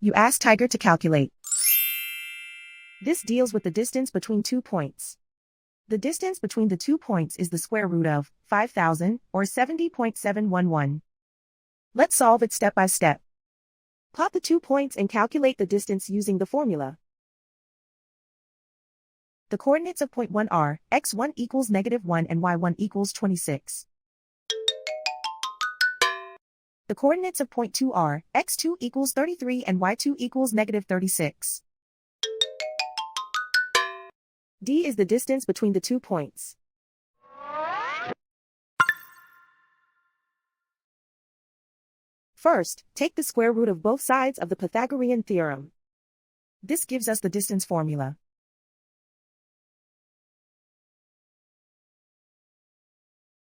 You ask Tiger to calculate. This deals with the distance between 2 points. The distance between the 2 points is the square root of 5,000, or 70.711. Let's solve it step by step. Plot the 2 points and calculate the distance using the formula. The coordinates of point 1 are x1 equals -1 and y1 equals 26. The coordinates of point 2 are x2 equals 33 and y2 equals -36. D is the distance between the 2 points. First, take the square root of both sides of the Pythagorean theorem. This gives us the distance formula.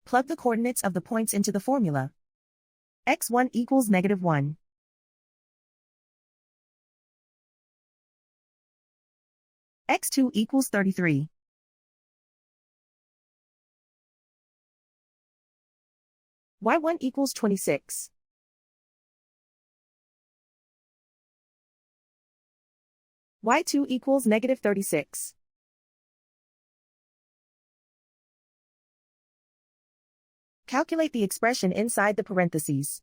Plug the coordinates of the points into the formula. x1 equals -1. x2 equals 33. y1 equals 26. y2 equals -36. Calculate the expression inside the parentheses.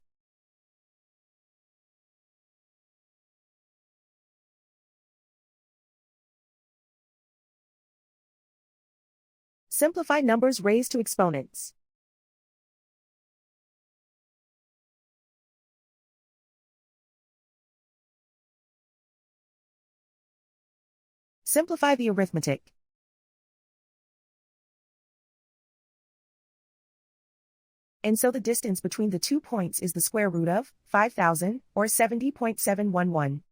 Simplify numbers raised to exponents. Simplify the arithmetic. And so the distance between the 2 points is the square root of 5,000, or 70.711.